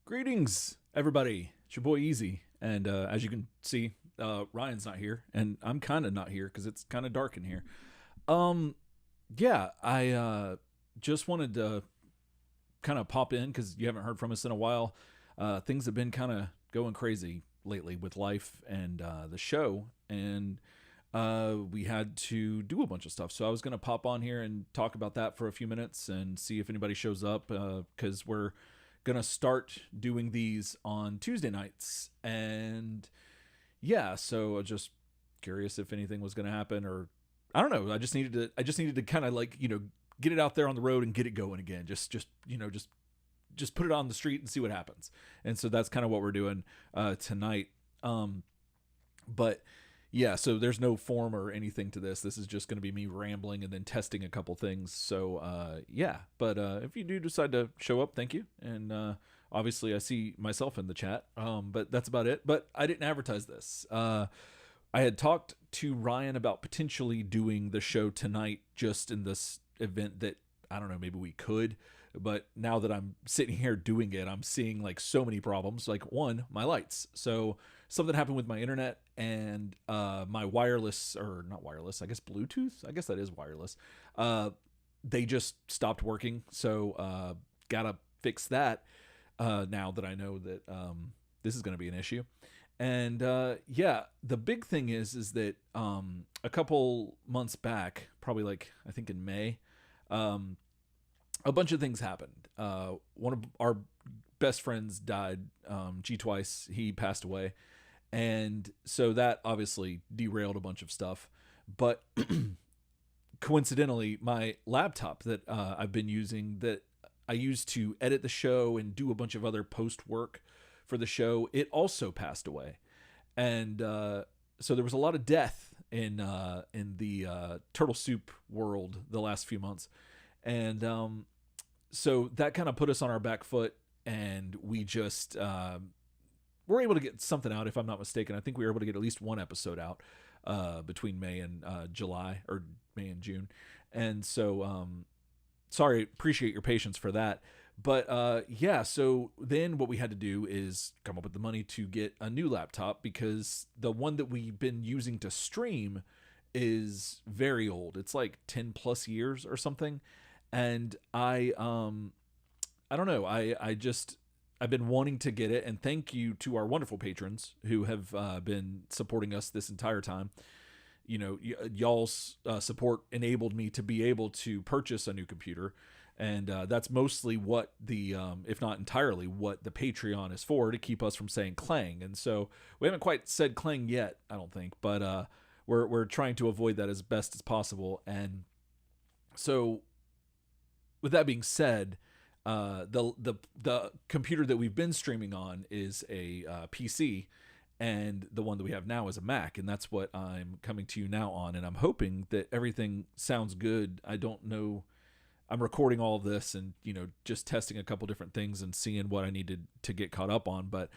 Greetings, everybody. It's your boy Easy, and as you can see, Ryan's not here, and I'm kind of not here because it's kind of dark in here. Um, yeah, I just wanted to kind of pop in because you haven't heard from us in a while. Things have been kind of going crazy lately with life and the show, and we had to do a bunch of stuff. So I was gonna pop on here and talk about that for a few minutes and see if anybody shows up because we're gonna start doing these on Tuesday nights. And yeah, so I was just curious if anything was gonna happen, or I don't know. I just needed to kind of like get it out there on the road and get it going again. Just put it on the street and see what happens. And so that's kind of what we're doing tonight. But yeah, so there's no form or anything to this. This is just going to be me rambling and then testing a couple things. So yeah, but if you do decide to show up, thank you. And obviously, I see myself in the chat. But that's about it. But I didn't advertise this. I had talked to Ryan about potentially doing the show tonight, just in this event that I don't know, maybe we could. But now that I'm sitting here doing it, I'm seeing like so many problems. Like, one, my lights. So something happened with my internet, and my wireless, or not wireless, I guess Bluetooth. I guess that is wireless. They just stopped working. So gotta fix that now that I know that this is going to be an issue. And yeah, the big thing is that a couple months back, probably like I think in May, um, a bunch of things happened. One of our best friends died. G twice. He passed away, and so that obviously derailed a bunch of stuff. But coincidentally, my laptop that I've been using, that I used to edit the show and do a bunch of other post work for the show, it also passed away. And so there was a lot of death in the Turtle Soup world the last few months. And so that kind of put us on our back foot, and we just were able to get something out, if I'm not mistaken. I think we were able to get at least one episode out between May and July, or May and June. And so sorry, appreciate your patience for that. But yeah, so then what we had to do is come up with the money to get a new laptop, because the one that we've been using to stream is very old. It's like 10 plus years or something. And I don't know. I've been wanting to get it, and thank you to our wonderful patrons who have been supporting us this entire time. Y'all's support enabled me to be able to purchase a new computer, and that's mostly what the, if not entirely, what the Patreon is for, to keep us from saying Clang. And so we haven't quite said Clang yet, I don't think, but we're trying to avoid that as best as possible. And so, with that being said, the computer that we've been streaming on is a PC, and the one that we have now is a Mac, and that's what I'm coming to you now on. And I'm hoping that everything sounds good. I don't know. I'm recording all of this and just testing a couple different things and seeing what I needed to get caught up on. But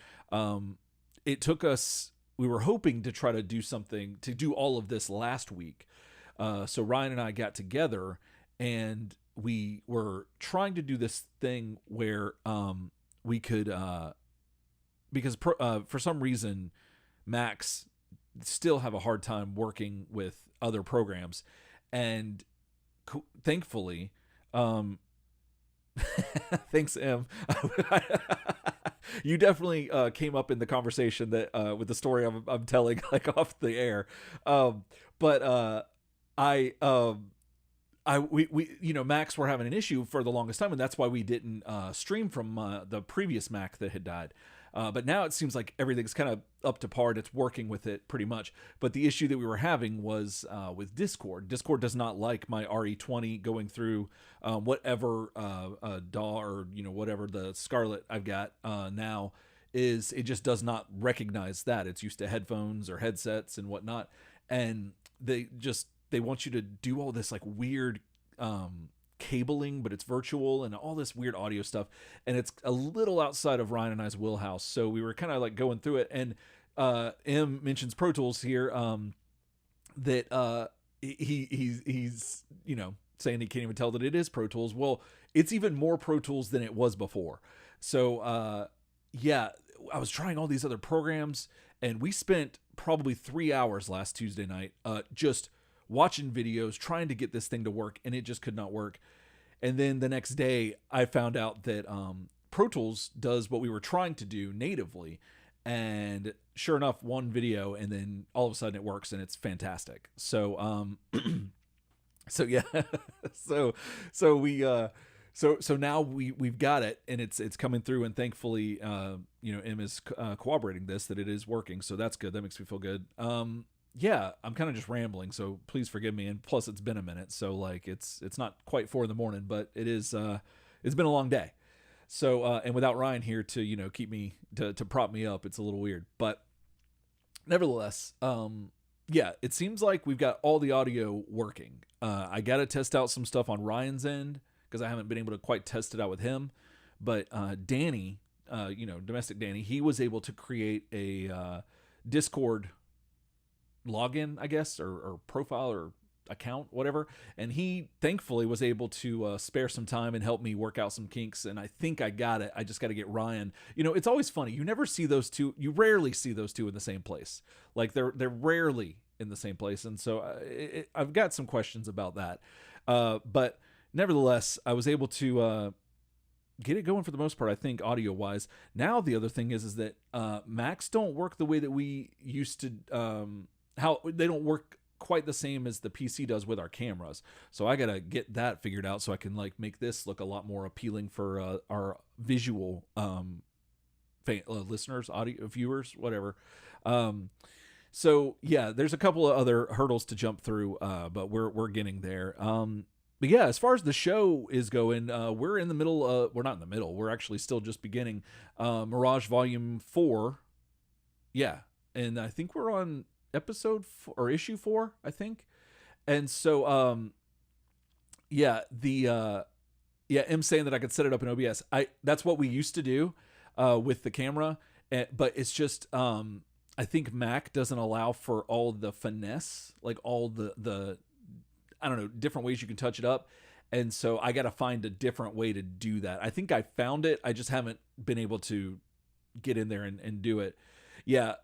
it took us. We were hoping to try to do something to do all of this last week. So Ryan and I got together, and we were trying to do this thing where we could because for some reason Macs still have a hard time working with other programs, and thankfully, thanks, Em. You definitely came up in the conversation that with the story I'm telling, like, off the air. But I we Macs were having an issue for the longest time, and that's why we didn't stream from the previous Mac that had died. But now it seems like everything's kind of up to par. It's working with it pretty much. But the issue that we were having was with Discord. Discord does not like my RE20 going through whatever DAW, or whatever the Scarlett I've got now is. It just does not recognize that. It's used to headphones or headsets and whatnot, and they want you to do all this like weird cabling, but it's virtual, and all this weird audio stuff, and it's a little outside of Ryan and I's wheelhouse. So we were kind of like going through it, and M mentions Pro Tools here, that he's saying he can't even tell that it is Pro Tools. Well, it's even more Pro Tools than it was before. So yeah, I was trying all these other programs, and we spent probably 3 hours last Tuesday night just watching videos, trying to get this thing to work, and it just could not work. And then the next day, I found out that Pro Tools does what we were trying to do natively. And sure enough, one video, and then all of a sudden it works, and it's fantastic. So, so yeah, so so we so now we've got it, and it's coming through, and thankfully Em is cooperating this, that it is working, so that's good. That makes me feel good. Yeah, I'm kind of just rambling, so please forgive me. And plus, it's been a minute, so like it's not quite 4 a.m, but it is. It's been a long day. So and without Ryan here to keep me to prop me up, it's a little weird. But nevertheless, yeah, it seems like we've got all the audio working. I got to test out some stuff on Ryan's end because I haven't been able to quite test it out with him. But Danny, domestic Danny, he was able to create a Discord login, I guess, or profile or account, whatever. And he thankfully was able to spare some time and help me work out some kinks. And I think I got it. I just got to get Ryan. It's always funny. You never see those two. You rarely see those two in the same place. Like they're rarely in the same place. And so I've got some questions about that. But nevertheless, I was able to get it going for the most part, I think, audio wise. Now the other thing is that Macs don't work the way that we used to. How they don't work quite the same as the PC does with our cameras. So I gotta get that figured out so I can like make this look a lot more appealing for our visual listeners, audio viewers, whatever. So yeah, there's a couple of other hurdles to jump through, but we're getting there. But yeah, as far as the show is going, we're in the middle. We're not in the middle. We're actually still just beginning. Mirage Volume 4. Yeah, and I think we're on episode or issue 4, I think. And so M saying that I could set it up in OBS. That's what we used to do with the camera, but it's just I think Mac doesn't allow for all the finesse, like all the I don't know, different ways you can touch it up. And so I got to find a different way to do that. I think I found it. I just haven't been able to get in there and do it. Yeah.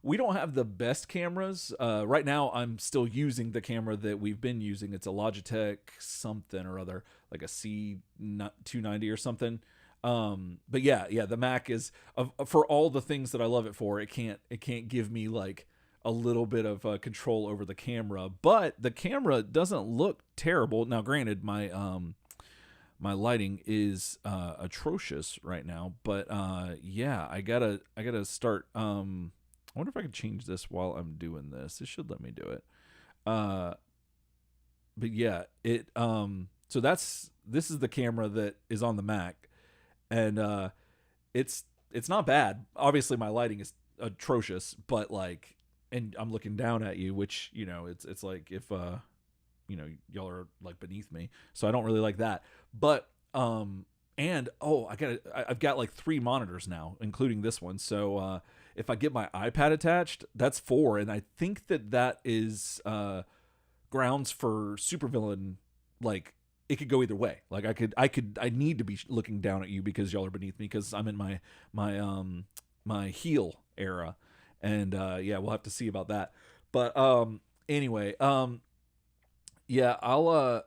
We don't have the best cameras. Right now, I'm still using the camera that we've been using. It's a Logitech something or other, like a C290 or something. But yeah, the Mac is for all the things that I love it for. It can't give me like a little bit of control over the camera, but the camera doesn't look terrible. Now, granted, my lighting is atrocious right now, but yeah, I gotta start. I wonder if I could change this while I'm doing this. It should let me do it. But yeah, it so this is the camera that is on the Mac, and it's not bad. Obviously, my lighting is atrocious, but like, and I'm looking down at you, which it's like if y'all are like beneath me, so I don't really like that. But and I've got like 3 monitors now, including this one. So if I get my iPad attached, that's 4, and I think that is grounds for supervillain. Like it could go either way. Like I need to be looking down at you because y'all are beneath me because I'm in my heel era, and yeah, we'll have to see about that. But anyway, yeah, I'll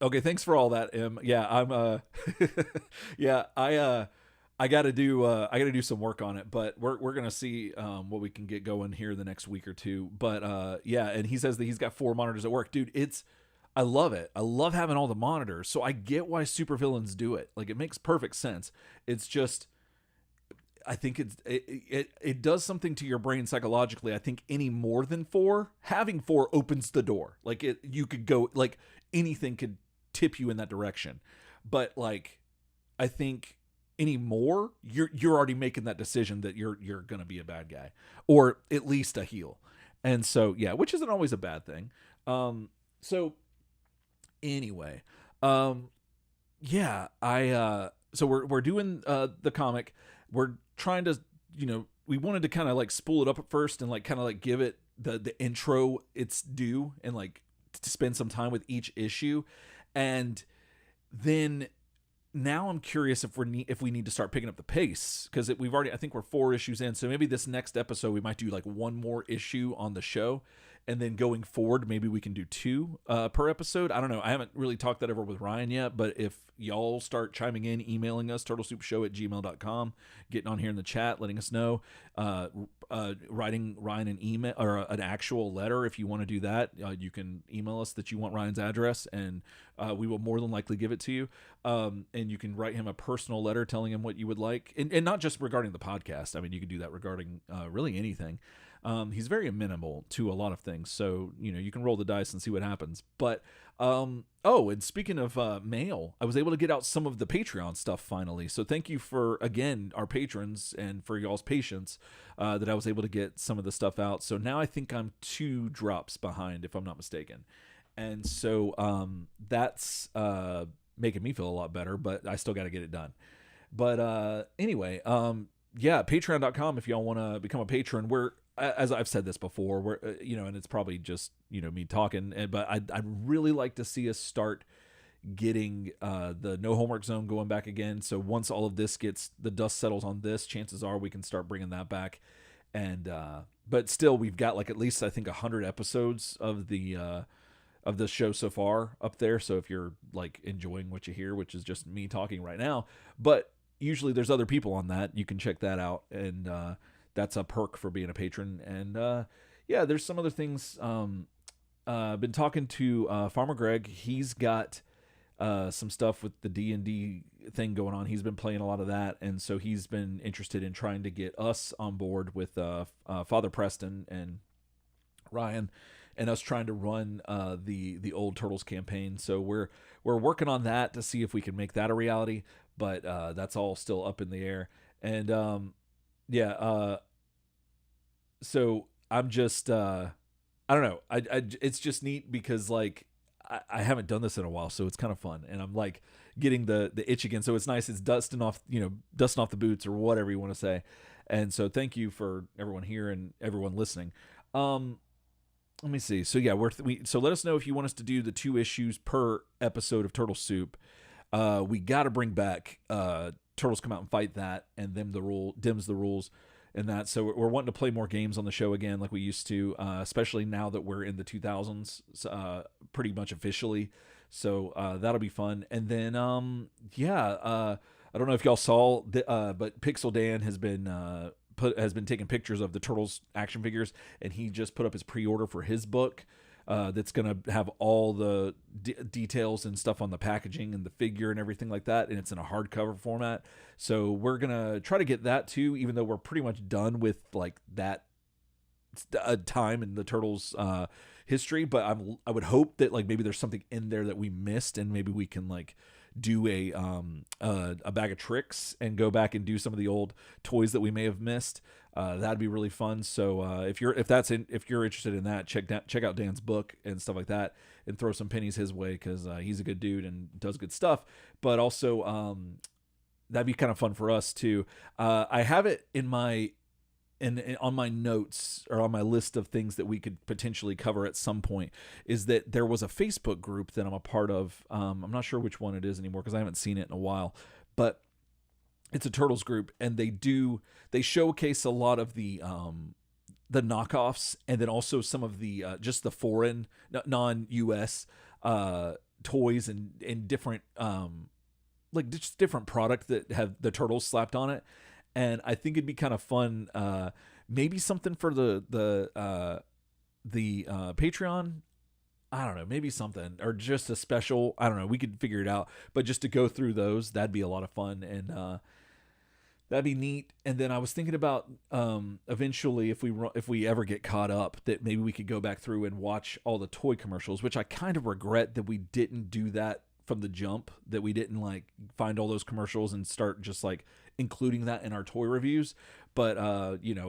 okay, thanks for all that, Em. Yeah, I'm yeah, I gotta do some work on it, but we're gonna see what we can get going here the next week or two. But yeah, and he says that he's got 4 monitors at work. Dude, I love it. I love having all the monitors. So I get why supervillains do it. Like it makes perfect sense. It's just I think it does something to your brain psychologically. I think any more than 4, having 4 opens the door. Like you could go like anything could tip you in that direction. But like I think any more, you're already making that decision that you're gonna be a bad guy or at least a heel. And so yeah, which isn't always a bad thing. So anyway, yeah, so we're doing the comic. We're trying to, we wanted to kind of like spool it up at first and like kind of like give it the intro its due and like to spend some time with each issue. And then now I'm curious if we need to start picking up the pace, because I think we're 4 issues in, so maybe this next episode we might do like one more issue on the show, and then going forward maybe we can do 2 per episode. I don't know. I haven't really talked that over with Ryan yet, but if y'all start chiming in, emailing us, turtlesoupshow@gmail.com, getting on here in the chat, letting us know, writing Ryan an email or an actual letter. If you want to do that, you can email us that you want Ryan's address, and we will more than likely give it to you. And you can write him a personal letter telling him what you would like, and not just regarding the podcast. I mean, you can do that regarding really anything. He's very amenable to a lot of things, so you can roll the dice and see what happens. But and speaking of mail, I was able to get out some of the Patreon stuff finally. So thank you for, again, our patrons and for y'all's patience that I was able to get some of the stuff out. So now I think I'm 2 drops behind, if I'm not mistaken, and so that's making me feel a lot better. But I still got to get it done. But anyway, yeah, patreon.com if y'all want to become a patron. We're, as I've said this before, we're and it's probably just me talking, but I'd really like to see us start getting the no homework zone going back again. So once all of this the dust settles on this, chances are we can start bringing that back. And but still, we've got like at least I think 100 episodes of the show so far up there. So if you're like enjoying what you hear, which is just me talking right now, but usually there's other people on that, you can check that out, and that's a perk for being a patron. And yeah, there's some other things. Been talking to Farmer Greg. He's got some stuff with the D&D thing going on. He's been playing a lot of that, and so he's been interested in trying to get us on board with Father Preston and Ryan, and us trying to run the old Turtles campaign. So we're working on that to see if we can make that a reality, but that's all still up in the air. And yeah, so I'm just I don't know. It's just neat because like I haven't done this in a while, so it's kind of fun, and I'm like getting the itch again. So it's nice. It's dusting off the boots or whatever you want to say. And so thank you for everyone here and everyone listening. Let me see. So yeah, so let us know if you want us to do the 2 issues per episode of Turtle Soup. We got to bring back Turtles Come Out and Fight That, and Dims the Rules, and that. So we're wanting to play more games on the show again, like we used to, especially now that we're in the 2000s, pretty much officially. So that'll be fun. And then I don't know if y'all saw, but Pixel Dan has been taking pictures of the Turtles action figures, and he just put up his pre-order for his book. That's going to have all the details and stuff on the packaging and the figure and everything like that. And it's in a hardcover format. So we're going to try to get that too, even though we're pretty much done with like that time in the Turtles history. But I would hope that like maybe there's something in there that we missed, and maybe we can like do a bag of tricks and go back and do some of the old toys that we may have missed. That'd be really fun. So if you're interested in that, check out Dan's book and stuff like that, and throw some pennies his way, because he's a good dude and does good stuff. But also that'd be kind of fun for us too. I have it in my on my notes, or on my list of things that we could potentially cover at some point, is that there was a Facebook group that I'm a part of. I'm not sure which one it is anymore because I haven't seen it in a while, but it's a Turtles group, and they showcase a lot of the knockoffs, and then also some of the just the foreign non-US toys and different like just different product that have the Turtles slapped on it. And I think it'd be kind of fun, maybe something for the Patreon. I don't know, maybe something, or just a special. I don't know. We could figure it out. But just to go through those, that'd be a lot of fun, and that'd be neat. And then I was thinking about eventually, if we ever get caught up, that maybe we could go back through and watch all the toy commercials, which I kind of regret that we didn't do that from the jump, that we didn't like find all those commercials and start just like including that in our toy reviews. But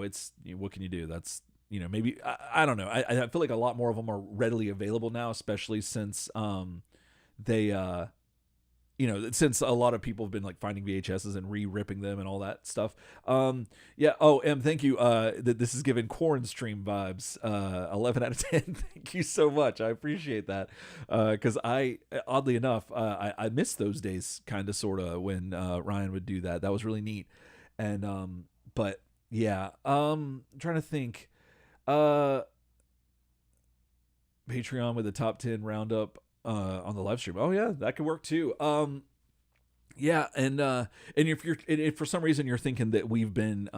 it's, what can you do? That's, maybe I don't know. I feel like a lot more of them are readily available now, especially since they since a lot of people have been like finding VHSs and re-ripping them and all that stuff. Yeah. Oh, thank you. This is giving Corn Stream vibes. 11 out of 10. Thank you so much. I appreciate that. Because oddly enough, I miss those days, kind of, sort of, when Ryan would do that. That was really neat. And but yeah, I'm trying to think. Patreon with the top 10 roundup on the live stream. Oh yeah, that could work too. Yeah, and if for some reason you're thinking that we've been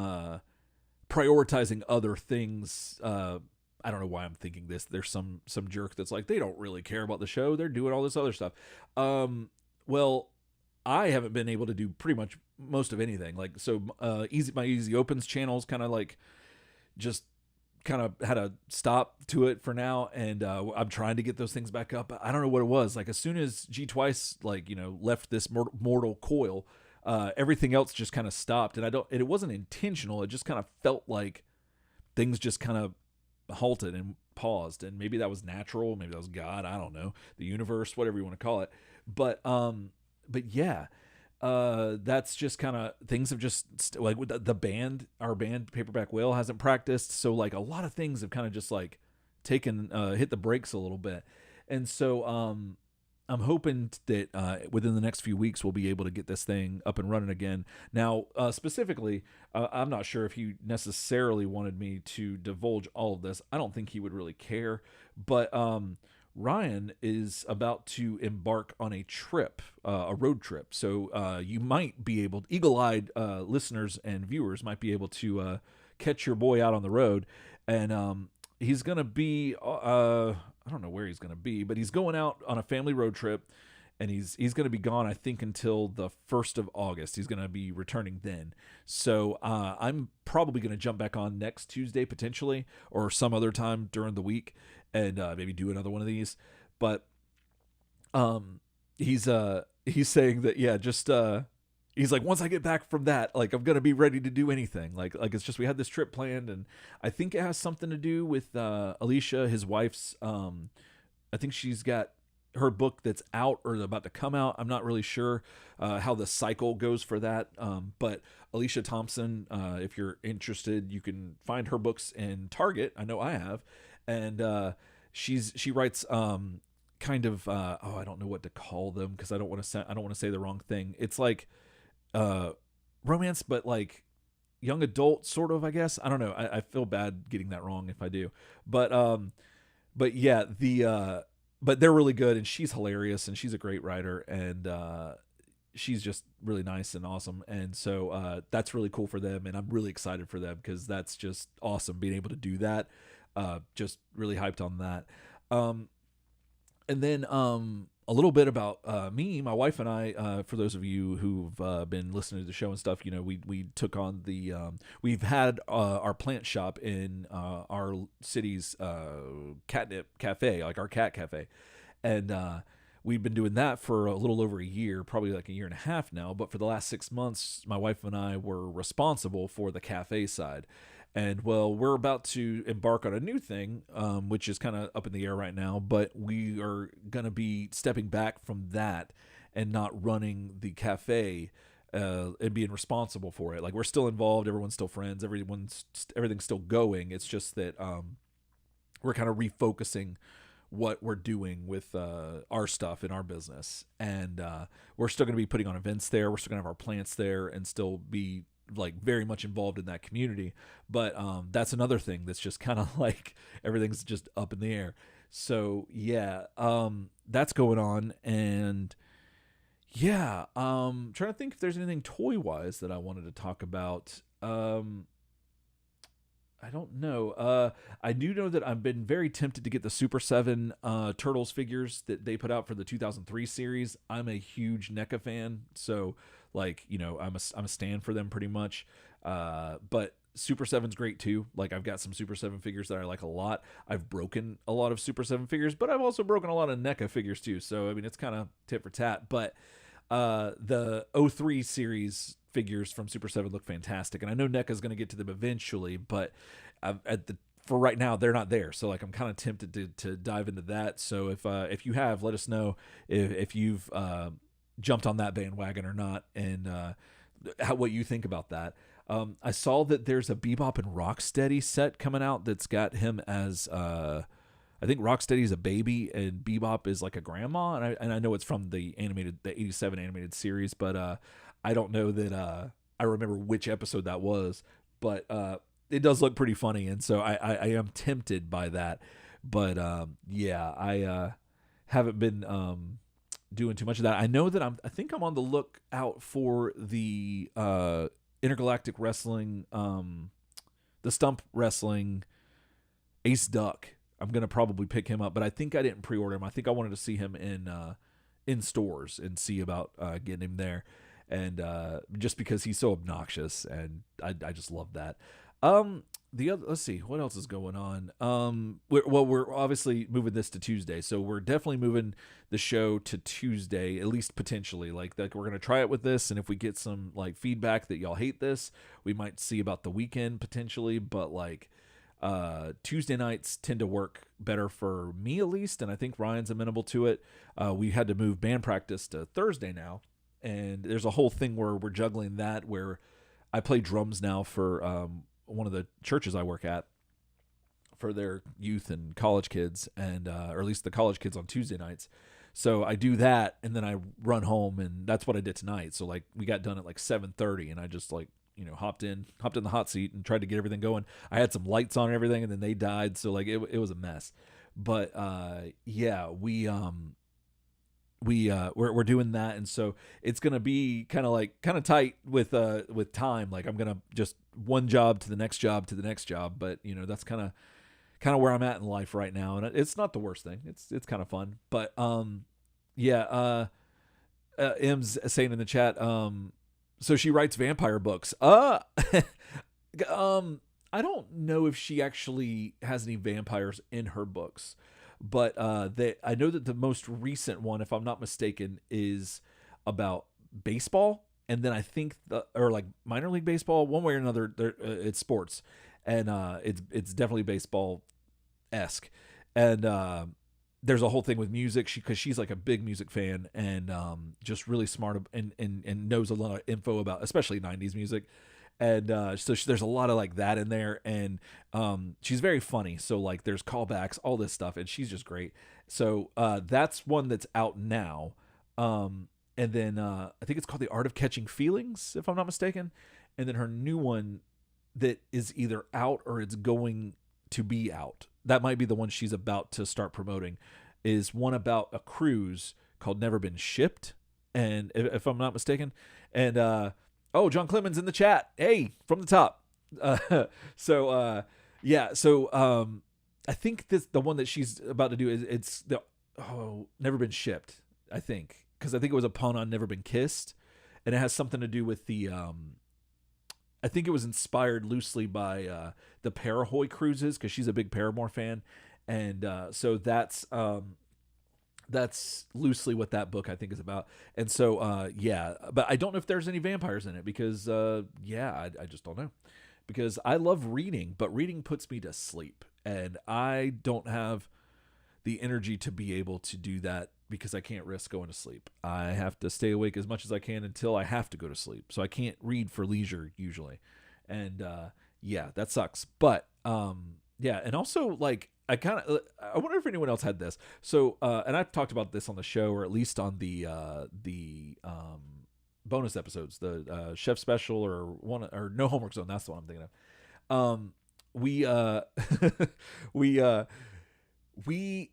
prioritizing other things, I don't know why I'm thinking this. There's some jerk that's like, they don't really care about the show. They're doing all this other stuff. Well, I haven't been able to do pretty much most of anything. Like, so my Easy Opens channel's kind of like just kind of had a stop to it for now, and I'm trying to get those things back up. I don't know what it was. Like, as soon as G Twice left this mortal coil, everything else just kind of stopped, and it wasn't intentional. It just kind of felt like things just kind of halted and paused, and maybe that was natural, maybe that was God, I don't know, the universe, whatever you want to call it. But yeah, that's just kind of, things have just like with the band, our band Paperback Whale hasn't practiced, so like a lot of things have kind of just like taken hit the brakes a little bit. And so I'm hoping that within the next few weeks we'll be able to get this thing up and running again. Now, specifically, I'm not sure if he necessarily wanted me to divulge all of this. I don't think he would really care, but Ryan is about to embark on a trip, a road trip. So you might be able, eagle-eyed listeners and viewers might be able to catch your boy out on the road. And he's going to be, I don't know where he's going to be, but he's going out on a family road trip, and he's going to be gone, I think, until the 1st of August. He's going to be returning then. So I'm probably going to jump back on next Tuesday, potentially, or some other time during the week, and maybe do another one of these. But he's saying that, yeah, just he's like, once I get back from that, like, I'm gonna be ready to do anything. Like it's just, we had this trip planned, and I think it has something to do with Alicia, his wife's. I think she's got her book that's out or about to come out. I'm not really sure how the cycle goes for that. But Alicia Thompson, if you're interested, you can find her books in Target. I know I have, and she writes kind of I don't know what to call them, because I don't want to say the wrong thing. It's like romance, but like young adult, sort of, I guess. I don't know. I feel bad getting that wrong if I do, but yeah, but they're really good, and she's hilarious, and she's a great writer, and she's just really nice and awesome. And so that's really cool for them, and I'm really excited for them, because that's just awesome being able to do that. Just really hyped on that. And then a little bit about me, my wife and I, for those of you who've been listening to the show and stuff, we took on the, we've had our plant shop in our city's catnip cafe, like our cat cafe. And we've been doing that for a little over a year, probably like a year and a half now. But for the last 6 months, my wife and I were responsible for the cafe side. And well, we're about to embark on a new thing, which is kind of up in the air right now, but we are going to be stepping back from that and not running the cafe and being responsible for it. Like, we're still involved. Everyone's still friends. Everything's still going. It's just that we're kind of refocusing what we're doing with our stuff in our business. And we're still going to be putting on events there. We're still going to have our plants there and still be like very much involved in that community. But that's another thing that's just kind of like everything's just up in the air. So yeah, that's going on. And yeah, trying to think if there's anything toy wise that I wanted to talk about. I don't know. I do know that I've been very tempted to get the Super 7 Turtles figures that they put out for the 2003 series. I'm a huge NECA fan, so like, I'm a stan for them pretty much. But Super 7's great too. Like, I've got some Super 7 figures that I like a lot. I've broken a lot of Super 7 figures, but I've also broken a lot of NECA figures too. So I mean, it's kind of tit for tat. But the 03 series figures from Super 7 look fantastic, and I know NECA's going to get to them eventually, but for right now they're not there. So like, I'm kind of tempted to dive into that. So if you have, let us know if you've jumped on that bandwagon or not, and what you think about that. I saw that there's a Bebop and Rocksteady set coming out that's got him as I think Rocksteady's a baby and Bebop is like a grandma, and I know it's from the '87 animated series, but I don't know that I remember which episode that was, but it does look pretty funny, and so I am tempted by that, but yeah, I haven't been doing too much of that. I know that I think I'm on the lookout for the Intergalactic Wrestling, the Stump Wrestling Ace Duck. I'm gonna probably pick him up, but I think I didn't pre-order him. I think I wanted to see him in stores and see about getting him there, and just because he's so obnoxious, and I just love that. The other, let's see what else is going on. We're obviously moving this to Tuesday, so we're definitely moving the show to Tuesday, at least potentially. Like we're gonna try it with this, and if we get some like feedback that y'all hate this, we might see about the weekend potentially. But like Tuesday nights tend to work better for me at least, and I think Ryan's amenable to it. We had to move band practice to Thursday now, and there's a whole thing where we're juggling that, where I play drums now for one of the churches I work at for their youth and college kids, and or at least the college kids on Tuesday nights. So I do that, and then I run home, and that's what I did tonight. So like we got done at like 7:30, and I just like hopped in the hot seat and tried to get everything going. I had some lights on and everything, and then they died, so like it was a mess. But yeah, we're doing that, and so it's gonna be kind of tight with time. Like I'm gonna just one job to the next job to the next job, but that's kind of where I'm at in life right now, and it's not the worst thing. It's kind of fun, but yeah. M's saying in the chat, so she writes vampire books. I don't know if she actually has any vampires in her books. But I know that the most recent one, if I'm not mistaken, is about baseball, and then I think or like minor league baseball, one way or another. It's sports, and it's definitely baseball esque, and there's a whole thing with music. Because she's like a big music fan, and just really smart and knows a lot of info about especially '90s music. And so there's a lot of like that in there, and she's very funny, so like there's callbacks, all this stuff, and she's just great. So that's one that's out now, and then I think it's called The Art of Catching Feelings, if I'm not mistaken. And then her new one that is either out or it's going to be out, that might be the one she's about to start promoting, is one about a cruise called Never Been Shipped, and if I'm not mistaken. And oh, John Clemens in the chat. Hey, from the top. Yeah. So I think the one that she's about to do it's the Never Been Shipped. I think because I think it was a pun on Never Been Kissed, and it has something to do with the. I think it was inspired loosely by the Parahoy cruises, because she's a big Paramore fan, and so that's loosely what that book I think is about. And so yeah, but I don't know if there's any vampires in it, because I just don't know, because I love reading, but reading puts me to sleep, and I don't have the energy to be able to do that, because I can't risk going to sleep. I have to stay awake as much as I can until I have to go to sleep, so I can't read for leisure usually. And yeah, that sucks. But yeah, and also like I wonder if anyone else had this. So, and I've talked about this on the show, or at least on the bonus episodes, the chef special, or no homework zone. That's the one I'm thinking of. We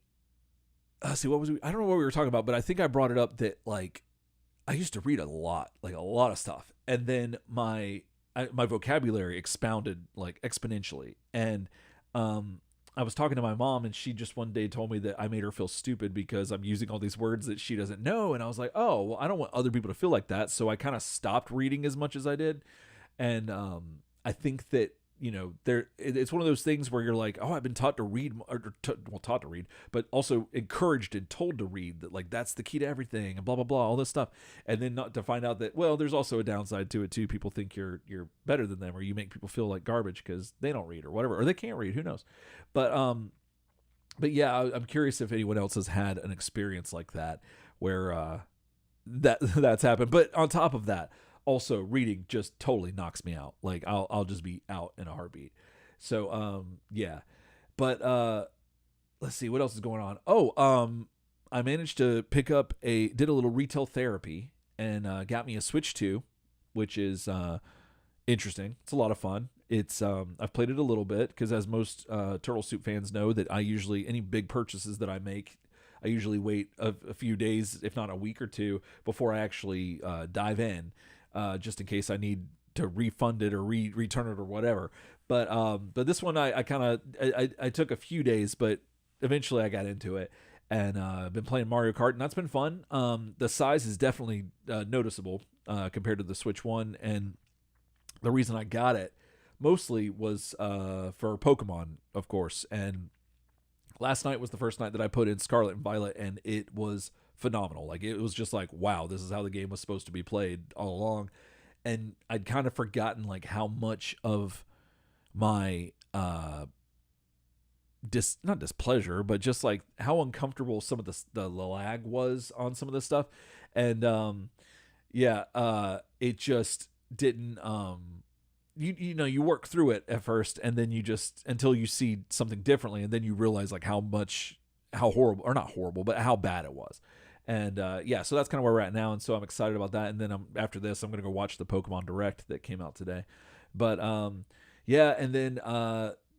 see, what was I don't know what we were talking about, but I think I brought it up that like I used to read a lot of stuff, and then my vocabulary expounded like exponentially, and I was talking to my mom, and she just one day told me that I made her feel stupid because I'm using all these words that she doesn't know. And I was like, oh, well, I don't want other people to feel like that. So I kind of stopped reading as much as I did. And I think that, it's one of those things where you're like, oh, I've been taught to read, taught to read, but also encouraged and told to read, that like, that's the key to everything, and blah, blah, blah, all this stuff. And then not to find out that, well, there's also a downside to it too. People think you're better than them, or you make people feel like garbage because they don't read or whatever, or they can't read, who knows? But yeah, I'm curious if anyone else has had an experience like that, where that's happened. But on top of that, also reading just totally knocks me out. Like I'll just be out in a heartbeat. So yeah. But let's see what else is going on. Oh, I managed to pick up did a little retail therapy and got me a Switch 2, which is interesting. It's a lot of fun. It's I've played it a little bit because, as most Turtle Soup fans know, that I usually any big purchases that I make, I usually wait a few days, if not a week or two, before I actually dive in, just in case I need to refund it or return it or whatever. But this one I kind of I took a few days, but eventually I got into it and I've been playing Mario Kart and that's been fun. The size is definitely noticeable compared to the Switch One, and the reason I got it mostly was for Pokemon, of course. And last night was the first night that I put in Scarlet and Violet, and it was phenomenal. Like it was just like, wow, this is how the game was supposed to be played all along. And I'd kind of forgotten like how much of my not displeasure, but just like how uncomfortable some of the lag was on some of this stuff. And it just didn't you know you work through it at first and then you just until you see something differently and then you realize like how horrible, or not horrible, but how bad it was. And so that's kind of where we're at now, and so I'm excited about that. And then after this I'm gonna go watch the Pokemon Direct that came out today. But and then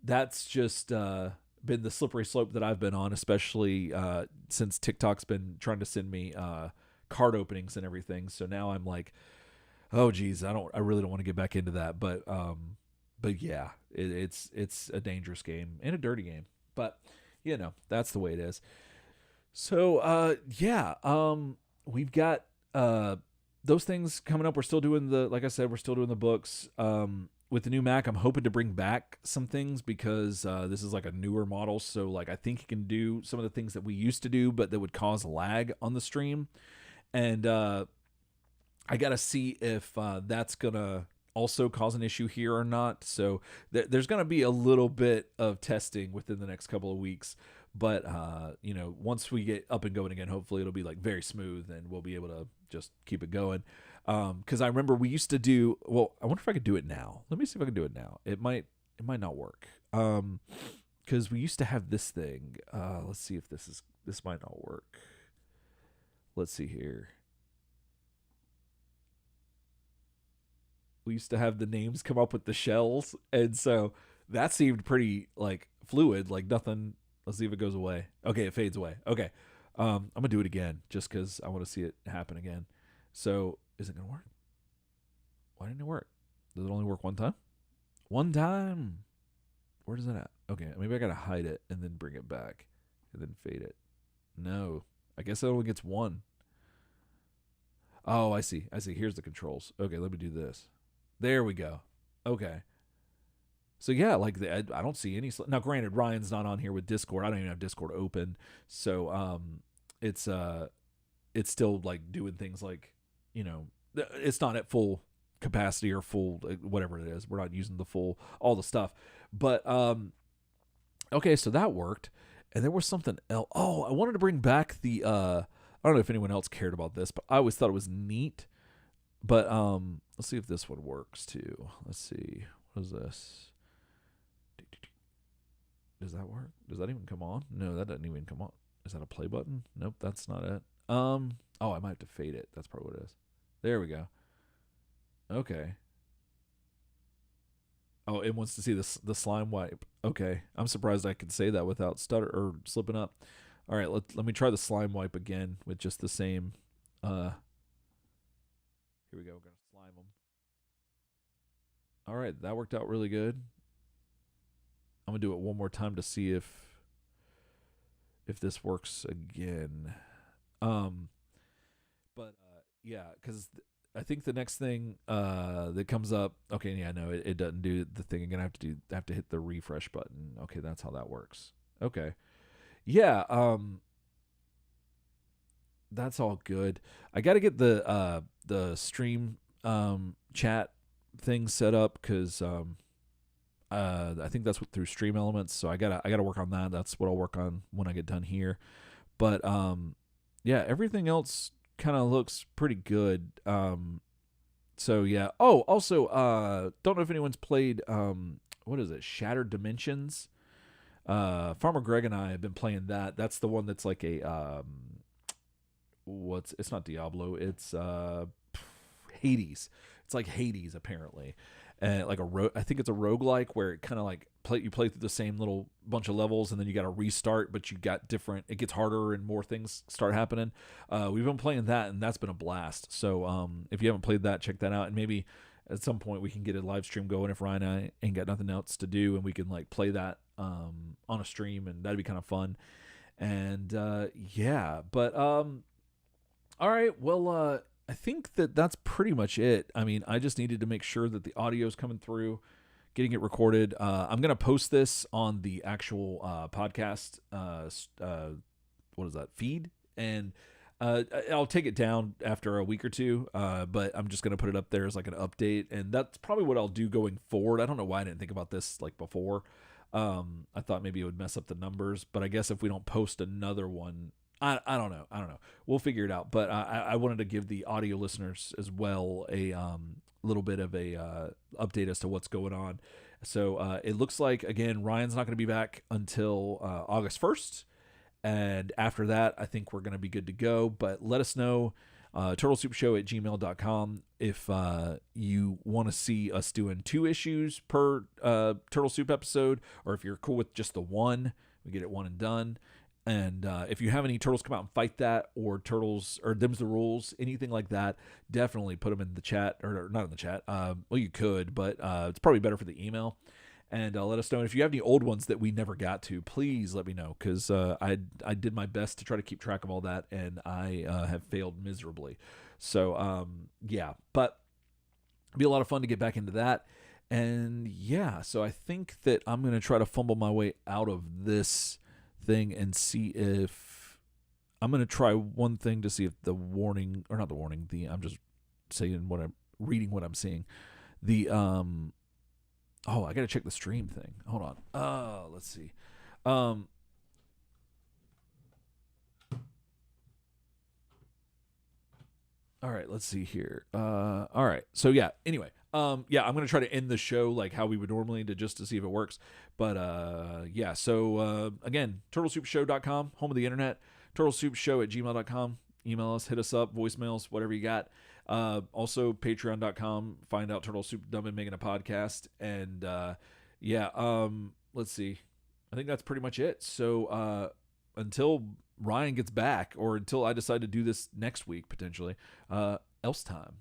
that's just been the slippery slope that I've been on, especially since TikTok's been trying to send me card openings and everything. So now I'm like, oh geez, I really don't want to get back into that. But yeah, it's a dangerous game and a dirty game. But you know, that's the way it is. So we've got those things coming up. We're still doing like I said, we're still doing the books. With the new Mac, I'm hoping to bring back some things because this is like a newer model. So like I think it can do some of the things that we used to do, but that would cause lag on the stream. And I got to see if that's going to also cause an issue here or not. So there's going to be a little bit of testing within the next couple of weeks. But, once we get up and going again, hopefully it'll be like very smooth and we'll be able to just keep it going. Because I remember we used to do, well, I wonder if I could do it now. Let me see if I can do it now. It might not work. Because we used to have this thing. Let's see if this might not work. Let's see here. We used to have the names come up with the shells, and so that seemed pretty like fluid, like nothing. Let's see if it goes away. Okay, it fades away. Okay, I'm gonna do it again just because I want to see it happen again. So is it gonna work? Why didn't it work? Does it only work one time? One time. Where does that at? Okay, maybe I gotta hide it and then bring it back and then fade it. No, I guess it only gets one. Oh, I see. Here's the controls. Okay, let me do this. There we go. Okay. So yeah, like I don't see any. Now, granted, Ryan's not on here with Discord. I don't even have Discord open. So it's still like doing things like, it's not at full capacity or full whatever it is. We're not using all the stuff. But okay, so that worked. And there was something else. Oh, I wanted to bring back the I don't know if anyone else cared about this, but I always thought it was neat. But let's see if this one works too. Let's see. What is this? Does that work? Does that even come on? No, that doesn't even come on. Is that a play button? Nope, that's not it. Oh, I might have to fade it. That's probably what it is. There we go. Okay. Oh, it wants to see the slime wipe. Okay. I'm surprised I could say that without stutter or slipping up. All right, let me try the slime wipe again with just the same here we go. We're going to slime them. All right, that worked out really good. I'm going to do it one more time to see if this works again. Yeah, cuz I think the next thing that comes up, okay, yeah, no, it doesn't do the thing. I'm going to have to hit the refresh button. Okay, that's how that works. Okay. Yeah, that's all good. I got to get the stream chat thing set up because I think that's through Stream Elements. So I gotta work on that. That's what I'll work on when I get done here. But yeah, everything else kind of looks pretty good. So yeah. Oh, also, don't know if anyone's played what is it? Shattered Dimensions. Farmer Greg and I have been playing that. That's the one that's like a it's not Diablo. It's Hades. It's like Hades apparently. And like I think it's a roguelike where it kind of like you play through the same little bunch of levels and then you got to restart, but you got different. It gets harder and more things start happening. We've been playing that and that's been a blast. So if you haven't played that, check that out, and maybe at some point we can get a live stream going if Ryan and I ain't got nothing else to do, and we can like play that on a stream, and that'd be kind of fun. And yeah, but all right, well, I think that's pretty much it. I mean, I just needed to make sure that the audio is coming through, getting it recorded. I'm going to post this on the actual podcast, what is that, feed? And I'll take it down after a week or two, but I'm just going to put it up there as like an update. And that's probably what I'll do going forward. I don't know why I didn't think about this like before. I thought maybe it would mess up the numbers, but I guess if we don't post another one, I don't know. We'll figure it out. But I wanted to give the audio listeners as well a little bit of a update as to what's going on. So it looks like, again, Ryan's not going to be back until August 1st. And after that, I think we're going to be good to go. But let us know, turtlesoupshow@gmail.com, if you want to see us doing 2 issues per Turtle Soup episode, or if you're cool with just the one, we get it one and done. And if you have any Turtles Come Out and Fight That, or Turtles, or Them's the Rules, anything like that, definitely put them in the chat, or not in the chat. Well, you could, but it's probably better for the email. And let us know. And if you have any old ones that we never got to, please let me know, because I did my best to try to keep track of all that, and I have failed miserably. So, yeah. But it'll be a lot of fun to get back into that. And, yeah, so I think that I'm going to try to fumble my way out of this thing and see if I'm going to try one thing to see if the warning, or not the warning, I'm just saying reading what I'm seeing. The oh, I got to check the stream thing. Hold on. Let's see. All right, let's see here. All right. So yeah, anyway, yeah, I'm going to try to end the show like how we would normally, just to see if it works. But yeah, so again, turtlesoupshow.com, home of the internet, turtlesoupshow@gmail.com. Email us, hit us up, voicemails, whatever you got. Also patreon.com, find out Turtle Soup Dumb and making a podcast. And yeah, let's see. I think that's pretty much it. So until Ryan gets back, or until I decide to do this next week potentially, else time.